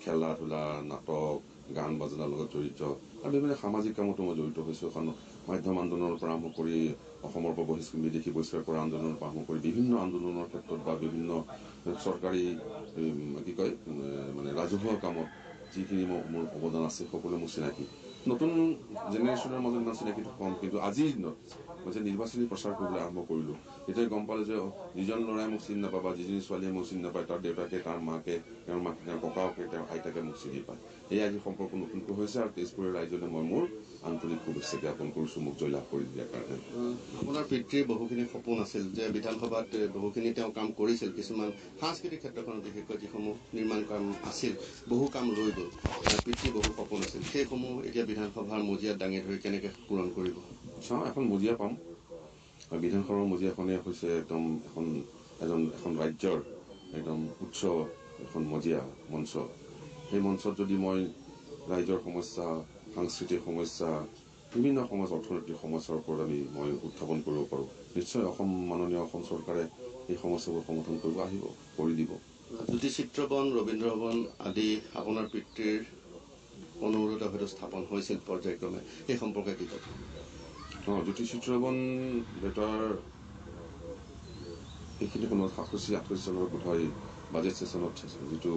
খেলা ধূলা নাটক গান বাজনাৰ লগত জড়িত আৰু বিভিন্ন সামাজিক কামতো মই জড়িত হৈছোঁ। এখন মাধ্যম আন্দোলনৰ পৰা আৰম্ভ কৰি অসমৰ পৰা বিদেশী বহিষ্কাৰ কৰা আন্দোলনৰ পৰা আৰম্ভ কৰি বিভিন্ন আন্দোলনৰ ক্ষেত্ৰত বা বিভিন্ন চৰকাৰী কি কয় মানে ৰাজহুৱা কামত যিখিনি মোৰ অৱদান আছে সকলোৱে মোৰ চিনাকি। নতুন জেনেৰেশ্যনৰ মাজত ইমান চিনাকিটো কম, কিন্তু আজিৰ দিনত মই যে নিৰ্বাচনী প্ৰচাৰ কৰিবলৈ আৰম্ভ কৰিলোঁ তেতিয়া গম পালোঁ যে যিজন ল'ৰাই মোক চিনি নাপায় বা যিজনী ছোৱালীয়ে মোক চিনি নাপায় তাৰ দেউতাকে তাৰ মাকে তেওঁৰ ককাকে তেওঁৰ আইতাকে মোক চিনি পায়। এই আজি সম্পৰ্ক নতুনকৈ হৈছে আৰু তেজপুৰৰ ৰাইজলৈ মই মোৰ আন্তৰিক শুভেচ্ছা জ্ঞাপন কৰিছোঁ মোক জয়লাভ কৰি দিয়াৰ কাৰণে। আপোনাৰ পিতৃৰ বহুখিনি সপোন আছিল যে বিধানসভাত বহুখিনি তেওঁ কাম কৰিছিল, কিছুমান সাংস্কৃতিক ক্ষেত্ৰখনত বিশেষকৈ যিসমূহ নিৰ্মাণ কাম আছিল বহু কাম ৰৈ গ'ল। পিতৃৰ বহু সপোন আছিল, সেইসমূহ এতিয়া বিধানসভাৰ মজিয়াত দাঙি ধৰি কেনেকৈ পূৰণ কৰিব? চাওঁ, এখন মজিয়া পাম। বিধানসভাৰ মজিয়াখনেই হৈছে একদম এখন ৰাজ্যৰ একদম উচ্চ এখন মজিয়া মঞ্চ। সেই মঞ্চত যদি মই ৰাইজৰ সমস্যা, সাংস্কৃতিক সমস্যা, বিভিন্ন অৰ্থনৈতিক সমস্যাৰ ওপৰত মই উত্থাপন কৰিব পাৰোঁ, নিশ্চয় মাননীয় অসম চৰকাৰে এই সমস্যাবোৰ সমাধান কৰি দিব। জ্যোতিচিত্ৰবন, ৰবীন্দ্ৰ ভৱন আদি আপোনাৰ পিতৃৰ অনুৰোধত হয়তো স্থাপন হৈছিল পৰ্যায়ক্ৰমে, সেই সম্পৰ্কে কি ক'ব? জ্যোতিচিত্ৰবন বেটাৰ এইখিনি সময়ত 67-68 চনৰ বোধহয় বাজেট ছেছনত যিটো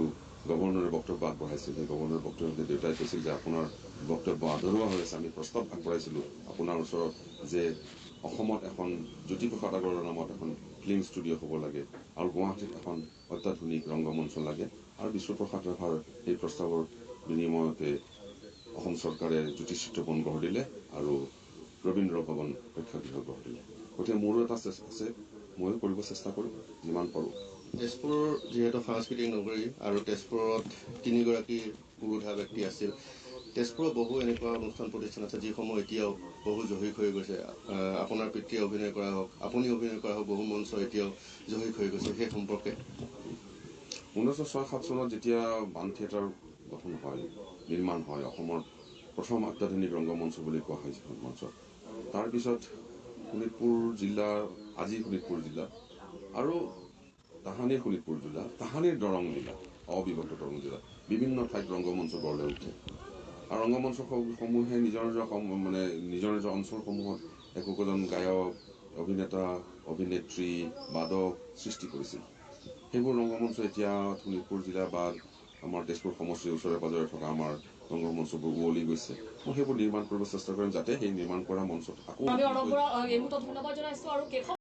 গভৰ্ণৰে বক্তব্য আগবঢ়াইছিল, সেই গভৰ্ণৰৰ বক্তব্যত দেউতাই কৈছিল যে আপোনাৰ বক্তব্য আধৰুৱা হৈ আছে। আমি প্ৰস্তাৱ আগবঢ়াইছিলোঁ আপোনাৰ ওচৰত যে অসমত এখন জ্যোতিপ্ৰসাদ আগৰৱালাৰ নামত এখন ফিল্ম ষ্টুডিঅ' হ'ব লাগে আৰু গুৱাহাটীত এখন অত্যাধুনিক ৰংগমঞ্চ লাগে, আৰু বিশ্বপ্ৰসাদ ৰাভাৰ সেই প্ৰস্তাৱৰ বিনিময়তে অসম চৰকাৰে জ্যোতিচিত্ৰবন গঢ় দিলে আৰু ৰবীন্দ্ৰ ভৱন প্ৰেক্ষাগৃহ গঢ় দিলে। গতিকে মোৰো এটা আছে, ময়ো কৰিব চেষ্টা কৰিম যিমান পাৰোঁ। তেজপুৰ যিহেতু সাংস্কৃতিক নগৰী আৰু তেজপুৰত 3গৰাকী পুৰোধা ব্যক্তি আছিল, তেজপুৰত বহু এনেকুৱা অনুষ্ঠান প্ৰতিষ্ঠান আছে যিসমূহ এতিয়াও বহু জহিক হৈ গৈছে। আপোনাৰ পিতৃয়ে অভিনয় কৰা হওক, আপুনি অভিনয় কৰা হওক, বহু মঞ্চ এতিয়াও জহিক হৈ গৈছে, সেই সম্পৰ্কে? 1906-07 চনত যেতিয়া বাণ থিয়েটাৰ নিৰ্মাণ হয়, অসমৰ প্ৰথম অত্যাধুনিক ৰংগমঞ্চ বুলি কোৱা হয় যিখন মঞ্চ, তাৰপিছত শোণিতপুৰ জিলা, আজি শোণিতপুৰ জিলা আৰু তাহানিৰ শোণিতপুৰ জিলা, তাহানিৰ দৰং জিলা, অবিভক্ত দৰং জিলা, বিভিন্ন ঠাইত ৰংগমঞ্চ গঢ় লৈ উঠে। আৰু ৰংগমঞ্চসমূহে নিজৰ নিজৰ অঞ্চলসমূহত একোজন গায়ক, অভিনেতা, অভিনেত্ৰী, বাদক সৃষ্টি কৰিছিল। সেইবোৰ ৰংগমঞ্চ এতিয়া শোণিতপুৰ জিলা বা আমাৰ তেজপুৰ সমষ্টিৰ ওচৰে পাজৰে থকা আমাৰ ৰংগমঞ্চবোৰ উৱলি গৈছে। মই সেইবোৰ নিৰ্মাণ কৰিব চেষ্টা কৰিম যাতে সেই নিৰ্মাণ কৰা মঞ্চত আকৌ